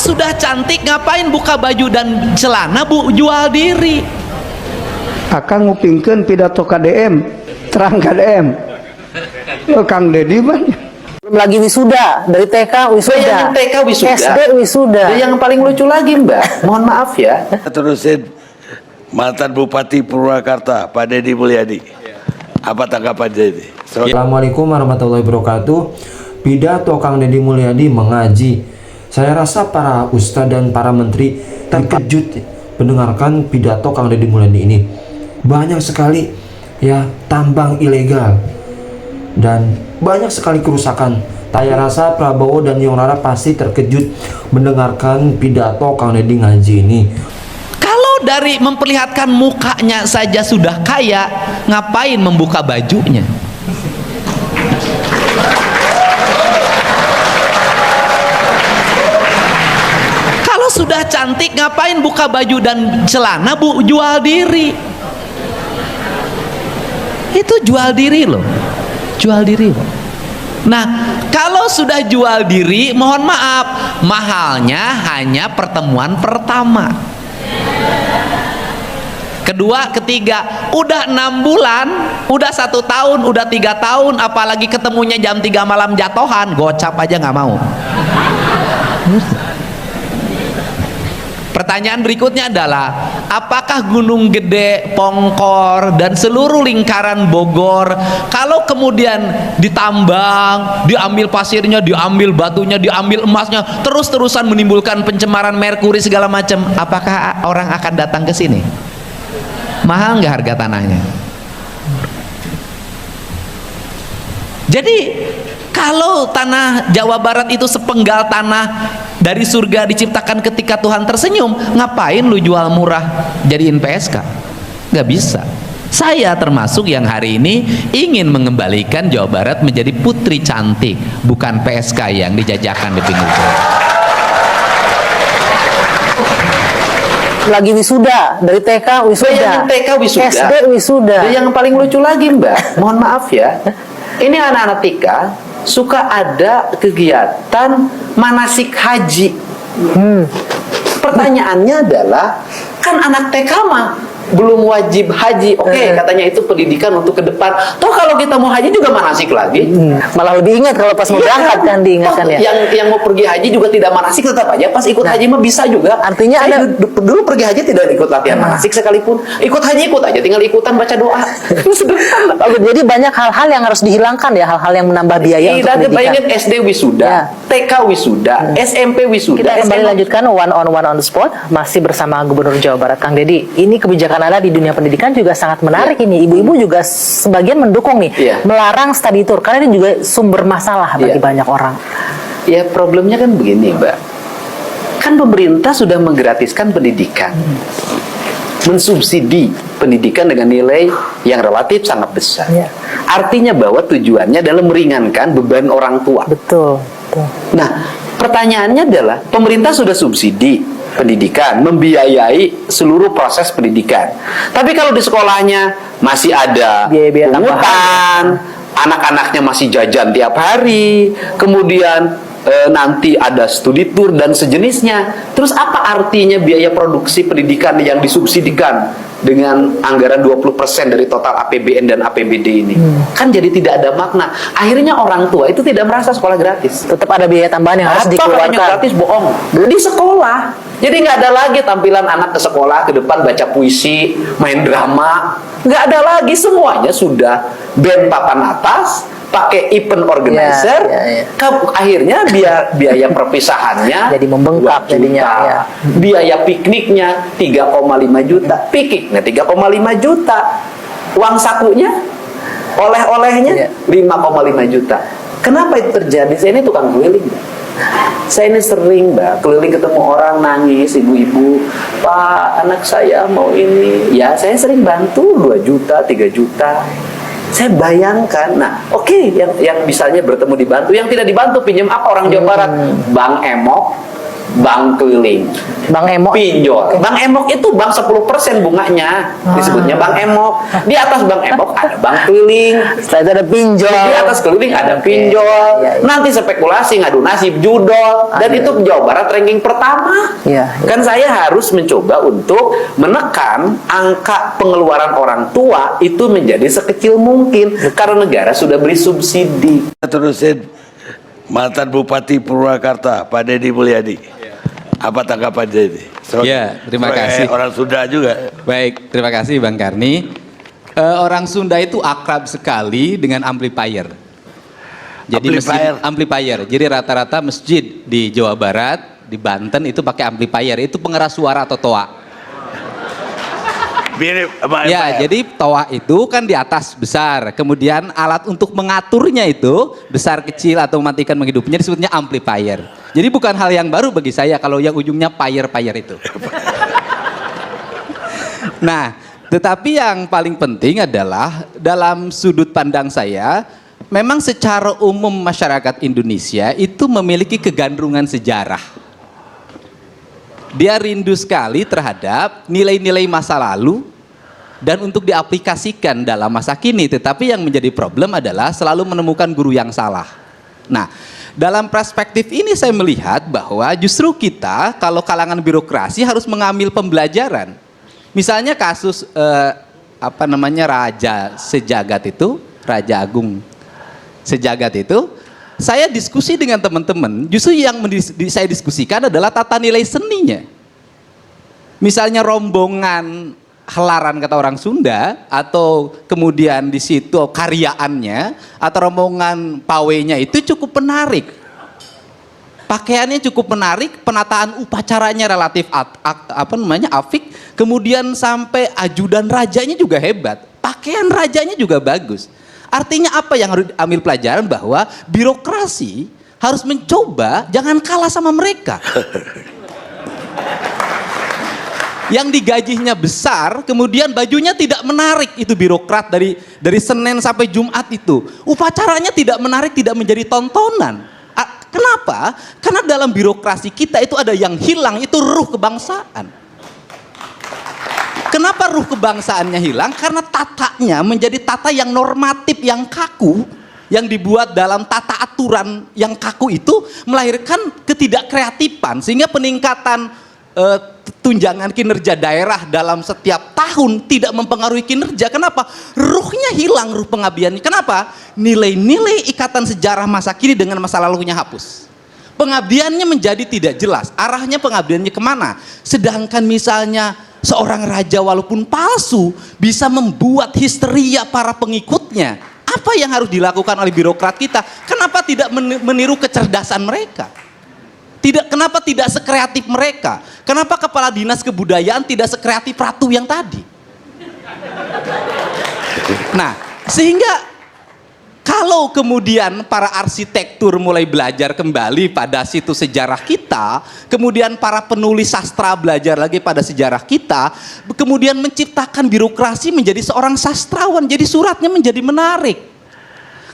sudah cantik ngapain buka baju dan celana bu, jual diri. Akang ngupingkeun pidato KDM, terang KDM. Kang Dedi mah lagi wisuda dari TK wisuda, TK wisuda, SD wisuda. Yang paling lucu lagi Mbak, mohon maaf ya. Terusin mantan Bupati Purwakarta Pak Deddy Mulyadi. Apa tanggapan Deddy? Assalamualaikum warahmatullahi wabarakatuh. Pidato Kang Deddy Mulyadi mengaji. Saya rasa para ustadz dan para menteri terkejut mendengarkan pidato Kang Deddy Mulyadi ini. Banyak sekali ya tambang ilegal dan banyak sekali kerusakan. Saya rasa Prabowo dan Yonglala pasti terkejut mendengarkan pidato Kang Deddy ngaji ini. Kalau dari memperlihatkan mukanya saja sudah kaya, ngapain membuka bajunya? Kalau sudah cantik ngapain buka baju dan celana bu, jual diri. Itu jual diri loh, jual diri loh. Nah, kalau sudah jual diri, mohon maaf, mahalnya hanya pertemuan pertama, kedua, ketiga. Udah 6 bulan, udah 1 tahun, udah 3 tahun, apalagi ketemunya jam 3 malam jatohan, gocap aja nggak mau. Pertanyaan berikutnya adalah, apakah Gunung Gede, Pongkor, dan seluruh lingkaran Bogor, kalau kemudian ditambang, diambil pasirnya, diambil batunya, diambil emasnya, terus-terusan menimbulkan pencemaran merkuri segala macam, apakah orang akan datang ke sini? Mahal nggak harga tanahnya? Jadi kalau tanah Jawa Barat itu sepenggal tanah dari surga diciptakan ketika Tuhan tersenyum, ngapain lu jual murah jadiin PSK? Nggak bisa. Saya termasuk yang hari ini ingin mengembalikan Jawa Barat menjadi putri cantik, bukan PSK yang dijajakan di pinggir jalan. Lagi wisuda dari TK wisuda, TK wisuda, SD wisuda. Yang paling lucu lagi Mbak, mohon maaf ya, ini anak-anak TK suka ada kegiatan manasik haji. Pertanyaannya adalah, kan anak TK mah belum wajib haji, oke, katanya itu pendidikan untuk ke depan. Toh kalau kita mau haji juga manasik lagi. Malah lebih ingat kalau pas mau berangkat kan diingatkan ya. Yang mau pergi haji juga tidak manasik, tetap aja pas ikut haji mah bisa juga. Artinya saya ada dulu pergi haji tidak ikut latihan manasik sekalipun. Ikut haji ikut aja, tinggal ikutan baca doa. Jadi banyak hal-hal yang harus dihilangkan ya, hal-hal yang menambah biaya untuk pendidikan. Bayangin SD wisuda, TK wisuda, SMP wisuda. Kita kembali lanjutkan one on the spot masih bersama Gubernur Jawa Barat Kang Deddy. Ini kebijakan Anda di dunia pendidikan juga sangat menarik ini. Ibu-ibu juga sebagian mendukung nih, melarang study tour karena ini juga sumber masalah bagi banyak orang. Ya problemnya kan begini Mbak, kan pemerintah sudah menggratiskan pendidikan, mensubsidi pendidikan dengan nilai yang relatif sangat besar. Artinya bahwa tujuannya adalah meringankan beban orang tua. Betul. Nah, pertanyaannya adalah, pemerintah sudah subsidi pendidikan, membiayai seluruh proses pendidikan. Tapi kalau di sekolahnya masih ada biaya-biaya pungutan, anak-anaknya masih jajan tiap hari, kemudian nanti ada studi tour dan sejenisnya. Terus apa artinya biaya produksi pendidikan yang disubsidikan dengan anggaran 20% dari total APBN dan APBD ini? Kan jadi tidak ada makna. Akhirnya orang tua itu tidak merasa sekolah gratis. Tetap ada biaya tambahan yang harus dikeluarkan. Gratis bohong. Di sekolah. Jadi nggak ada lagi tampilan anak ke sekolah ke depan baca puisi, main drama. Nggak ada lagi, semuanya sudah band papan atas, pakai event organizer. Akhirnya biaya perpisahannya jadi membengkak jadinya. Biaya pikniknya 3,5 juta. Pikniknya 3,5 juta. Uang sakunya, oleh-olehnya 5,5 juta. Kenapa itu terjadi? Saya ini tukang keliling. Saya ini sering Mbak keliling ketemu orang nangis, ibu-ibu, Pak anak saya mau ini. Ya saya sering bantu 2 juta, 3 juta. Saya bayangkan, nah yang misalnya bertemu dibantu, yang tidak dibantu pinjam apa orang Jawa Barat? Bank Emok, bank keliling, Bang Emok. pinjol. Bank Emok itu bank 10% bunganya, disebutnya bank Emok. Di atas bank Emok ada bank keliling. Setelah itu ada pinjol. Di atas keliling ada Oke. pinjol. Iya, iya. Nanti spekulasi, ngadu nasib, judol, dan Ada. itu Jawa Barat ranking pertama. Iya, iya. Kan saya harus mencoba untuk menekan angka pengeluaran orang tua itu menjadi sekecil mungkin karena negara sudah beri subsidi. Terusin mantan Bupati Purwakarta Pak Deddy Mulyadi. Apa tanggapan jadi? Ya, terima kasih. Orang Sunda juga. Baik, terima kasih Bang Karni. Orang Sunda itu akrab sekali dengan amplifier. Jadi amplifier. Jadi rata-rata masjid di Jawa Barat, di Banten itu pakai amplifier. Itu pengeras suara atau toa. Mirip sama Ya, MPR. jadi toa itu kan di atas besar. Kemudian alat untuk mengaturnya itu besar, kecil atau mematikan, menghidupnya disebutnya amplifier. Jadi bukan hal yang baru bagi saya kalau yang ujungnya fire itu. Nah, tetapi yang paling penting adalah dalam sudut pandang saya, memang secara umum masyarakat Indonesia itu memiliki kegandrungan sejarah. Dia rindu sekali terhadap nilai-nilai masa lalu dan untuk diaplikasikan dalam masa kini. Tetapi yang menjadi problem adalah selalu menemukan guru yang salah. Nah, dalam perspektif ini saya melihat bahwa justru kita kalau kalangan birokrasi harus mengambil pembelajaran. Misalnya kasus Raja Sejagat itu, Raja Agung Sejagat itu, saya diskusi dengan teman-teman, justru yang saya diskusikan adalah tata nilai seninya. Misalnya rombongan helaran kata orang Sunda, atau kemudian di situ karyaannya, atau rombongan pawainya itu cukup menarik. Pakaiannya cukup menarik, penataan upacaranya relatif apik, kemudian sampai ajudan rajanya juga hebat, pakaian rajanya juga bagus. Artinya apa yang harus ambil pelajaran bahwa birokrasi harus mencoba jangan kalah sama mereka. Yang digajinya besar, kemudian bajunya tidak menarik, itu birokrat dari Senin sampai Jumat itu. Upacaranya tidak menarik, tidak menjadi tontonan. Kenapa? Karena dalam birokrasi kita itu ada yang hilang, itu ruh kebangsaan. Kenapa ruh kebangsaannya hilang? Karena tatanya menjadi tata yang normatif, yang kaku, yang dibuat dalam tata aturan yang kaku itu melahirkan ketidakkreatifan, sehingga peningkatan tunjangan kinerja daerah dalam setiap tahun tidak mempengaruhi kinerja. Kenapa? Ruhnya hilang, ruh pengabdiannya. Kenapa? Nilai-nilai ikatan sejarah masa kini dengan masa lalunya hapus. Pengabdiannya menjadi tidak jelas, arahnya pengabdiannya kemana. Sedangkan misalnya seorang raja walaupun palsu bisa membuat histeria para pengikutnya. Apa yang harus dilakukan oleh birokrat kita? Kenapa tidak meniru kecerdasan mereka? Kenapa tidak sekreatif mereka? Kenapa kepala dinas kebudayaan tidak sekreatif Ratu yang tadi? Nah, sehingga kalau kemudian para arsitektur mulai belajar kembali pada situs sejarah kita, kemudian para penulis sastra belajar lagi pada sejarah kita, kemudian menciptakan birokrasi menjadi seorang sastrawan, jadi suratnya menjadi menarik.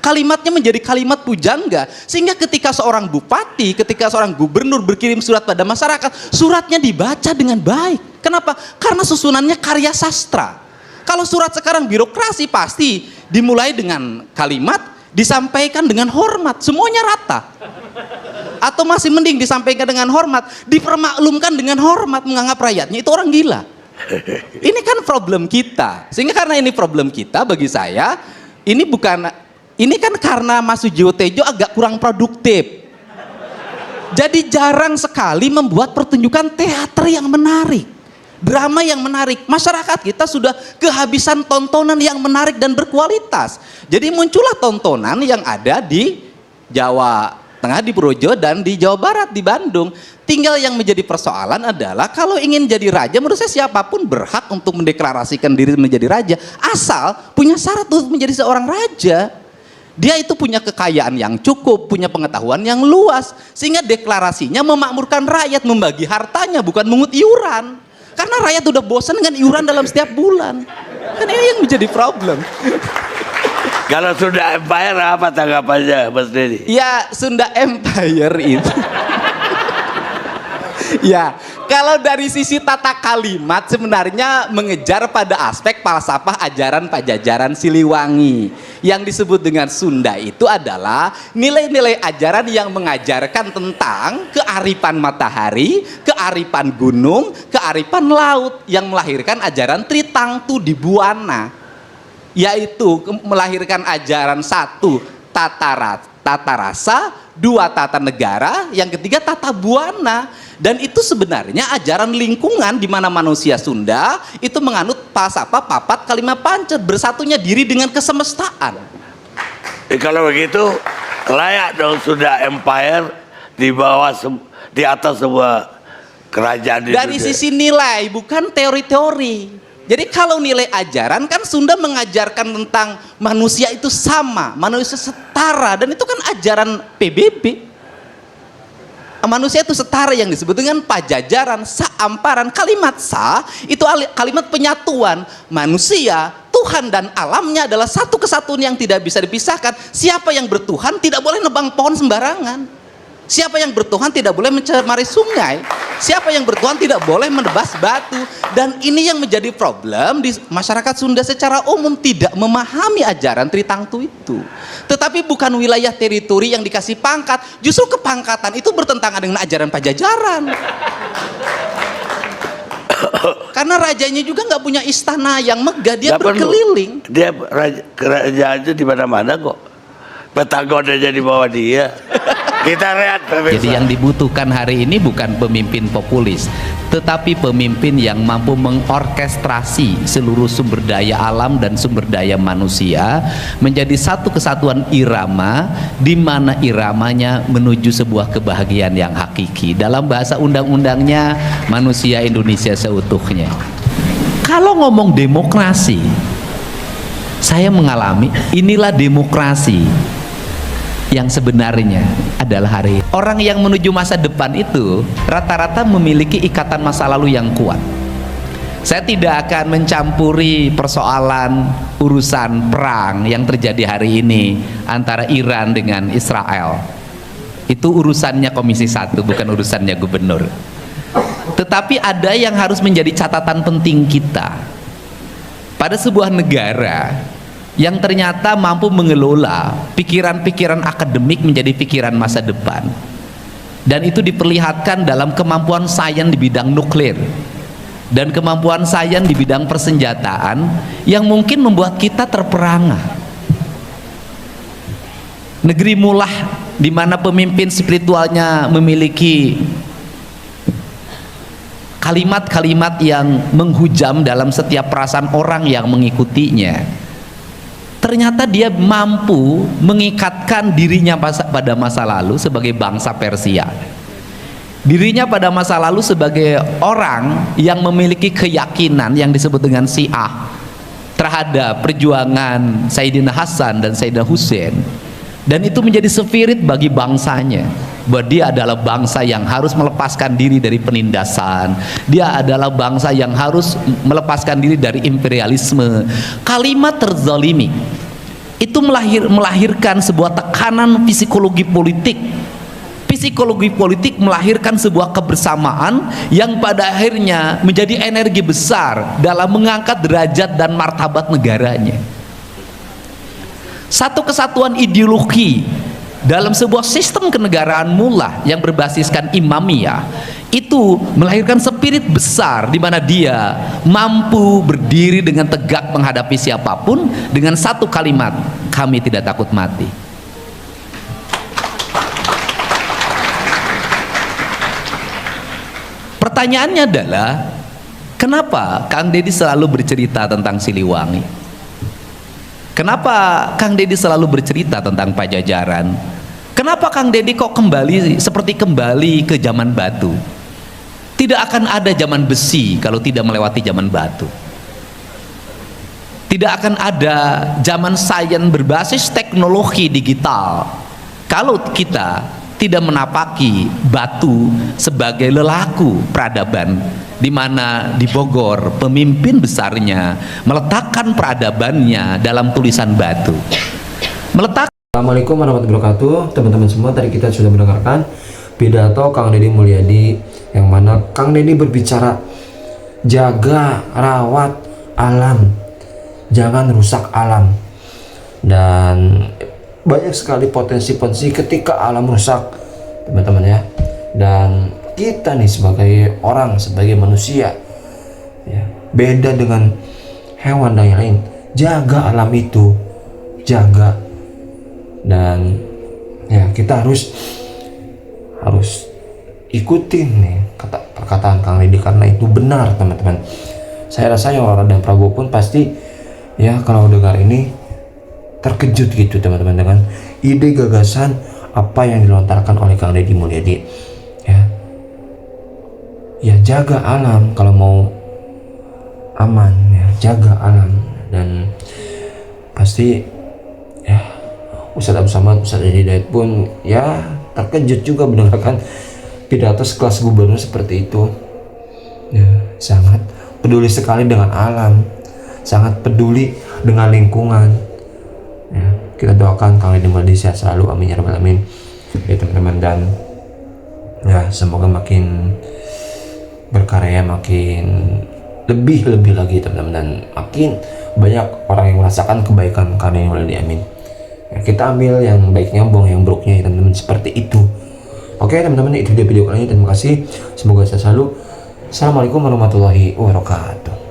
Kalimatnya menjadi kalimat pujangga, sehingga ketika seorang bupati, ketika seorang gubernur berkirim surat pada masyarakat, suratnya dibaca dengan baik. Kenapa? Karena susunannya karya sastra. Kalau surat sekarang birokrasi pasti dimulai dengan kalimat, disampaikan dengan hormat, semuanya rata. Atau masih mending disampaikan dengan hormat, dipermaklumkan dengan hormat, menganggap rakyatnya itu orang gila. Ini kan problem kita. Sehingga karena ini problem kita, bagi saya ini kan karena Mas Sujiwo Tejo agak kurang produktif. Jadi jarang sekali membuat pertunjukan teater yang menarik, drama yang menarik. Masyarakat kita sudah kehabisan tontonan yang menarik dan berkualitas. Jadi muncullah tontonan yang ada di Jawa Tengah, di Projo, dan di Jawa Barat, di Bandung. Tinggal yang menjadi persoalan adalah kalau ingin jadi raja, menurut saya siapapun berhak untuk mendeklarasikan diri menjadi raja, asal punya syarat untuk menjadi seorang raja. Dia itu punya kekayaan yang cukup, punya pengetahuan yang luas, sehingga deklarasinya memakmurkan rakyat, membagi hartanya, bukan mengut iuran. Karena rakyat udah bosan dengan iuran dalam setiap bulan. Kan ini yang menjadi problem. Kalau Sunda Empire apa tanggapannya Mas Deddy? Ya, Sunda Empire itu Ya, kalau dari sisi tata kalimat sebenarnya mengejar pada aspek falsafah ajaran Pajajaran Siliwangi. Yang disebut dengan Sunda itu adalah nilai-nilai ajaran yang mengajarkan tentang kearifan matahari, kearifan gunung, kearifan laut, yang melahirkan ajaran Tritangtu di Buana, yaitu melahirkan ajaran satu tata rasa, dua tata negara, yang ketiga tata buana. Dan itu sebenarnya ajaran lingkungan di mana manusia Sunda itu menganut falsafah papat kalima pancet, bersatunya diri dengan kesemestaan. Kalau begitu layak dong Sunda Empire di bawah di atas sebuah kerajaan di Dari dunia. sisi nilai, bukan teori-teori. Jadi kalau nilai ajaran kan Sunda mengajarkan tentang manusia itu sama, manusia setara, dan itu kan ajaran PBB. Manusia itu setara yang disebut dengan pajajaran, saamparan. Kalimat sa itu kalimat penyatuan. Manusia, Tuhan dan alamnya adalah satu kesatuan yang tidak bisa dipisahkan. Siapa yang bertuhan tidak boleh nebang pohon sembarangan. Siapa yang bertuhan tidak boleh mencemari sungai. Siapa yang bertuhan tidak boleh menebas batu. Dan ini yang menjadi problem di masyarakat Sunda secara umum, tidak memahami ajaran Tritangtu itu. Tetapi bukan wilayah teritori yang dikasih pangkat, justru kepangkatan itu bertentangan dengan ajaran Pajajaran. Karena rajanya juga nggak punya istana yang megah, dia berkeliling. Dia kerajaan itu di mana-mana kok. Pentagon aja di bawah dia. Kita lihat. Jadi yang dibutuhkan hari ini bukan pemimpin populis, tetapi pemimpin yang mampu mengorkestrasi seluruh sumber daya alam dan sumber daya manusia menjadi satu kesatuan irama, di mana iramanya menuju sebuah kebahagiaan yang hakiki. Dalam bahasa undang-undangnya, manusia Indonesia seutuhnya. Kalau ngomong demokrasi, saya mengalami inilah demokrasi yang sebenarnya adalah hari ini. Orang yang menuju masa depan itu rata-rata memiliki ikatan masa lalu yang kuat. Saya tidak akan mencampuri persoalan urusan perang yang terjadi hari ini antara Iran dengan Israel. Itu urusannya Komisi 1, bukan urusannya gubernur. Tetapi ada yang harus menjadi catatan penting kita. Pada sebuah negara yang ternyata mampu mengelola pikiran-pikiran akademik menjadi pikiran masa depan, dan itu diperlihatkan dalam kemampuan sains di bidang nuklir dan kemampuan sains di bidang persenjataan yang mungkin membuat kita terperangah. Negeri Mulah di mana pemimpin spiritualnya memiliki kalimat-kalimat yang menghujam dalam setiap perasaan orang yang mengikutinya, ternyata dia mampu mengikatkan dirinya pada masa lalu sebagai bangsa Persia, dirinya pada masa lalu sebagai orang yang memiliki keyakinan yang disebut dengan Syiah terhadap perjuangan Sayyidina Hasan dan Sayyidina Husain, dan itu menjadi spirit bagi bangsanya bahwa dia adalah bangsa yang harus melepaskan diri dari penindasan, dia adalah bangsa yang harus melepaskan diri dari imperialisme. Kalimat terzalimi itu melahirkan sebuah tekanan psikologi politik. Psikologi politik melahirkan sebuah kebersamaan yang pada akhirnya menjadi energi besar dalam mengangkat derajat dan martabat negaranya. Satu kesatuan ideologi dalam sebuah sistem kenegaraan Mulah yang berbasiskan imamiyah itu melahirkan spirit besar di mana dia mampu berdiri dengan tegak menghadapi siapapun dengan satu kalimat, kami tidak takut mati. Pertanyaannya adalah, kenapa Kang Deddy selalu bercerita tentang Siliwangi? Kenapa Kang Deddy selalu bercerita tentang Pajajaran? Kenapa Kang Deddy kok kembali seperti kembali ke zaman batu? Tidak akan ada zaman besi kalau tidak melewati zaman batu. Tidak akan ada zaman sains berbasis teknologi digital kalau kita tidak menapaki batu sebagai lelaku peradaban, di mana di Bogor pemimpin besarnya meletakkan peradabannya dalam tulisan batu. Assalamualaikum warahmatullahi wabarakatuh. Teman-teman semua, tadi kita sudah mendengarkan pidato Kang Deddy Mulyadi yang mana dimana Kang Deddy berbicara jaga rawat alam, jangan rusak alam. Dan banyak sekali potensi-potensi ketika alam rusak, teman-teman ya. Dan kita nih sebagai orang, sebagai manusia ya, beda dengan hewan dan yang lain. Jaga alam itu, jaga. Dan ya kita harus ikutin nih perkataan Kang Deddy, karena itu benar teman-teman. Saya rasa yang Laura dan Prabowo pun pasti ya kalau dengar ini terkejut gitu teman-teman dengan ide gagasan apa yang dilontarkan oleh Kang Deddy Mulyadi ya jaga alam kalau mau aman ya, jaga alam. Dan pasti ya Ustadz Abdul Somad, Ustadz Edi Hidayat pun ya terkejut juga mendengarkan pidato sekelas gubernur seperti itu ya. Sangat peduli sekali dengan alam, sangat peduli dengan lingkungan ya. Kita doakan Kang Deddy Mulyadi sehat selalu, amin ya rabbal alamin ya teman-teman. Dan ya semoga makin berkarya, makin lebih lagi teman-teman, dan makin banyak orang yang merasakan kebaikan Kang Deddy Mulyadi, amin ya. Kita ambil yang baiknya, buang yang buruknya ya teman-teman, seperti itu. Oke teman-teman, itu dia video kali ini. Terima kasih, semoga sehat selalu. Assalamualaikum warahmatullahi wabarakatuh.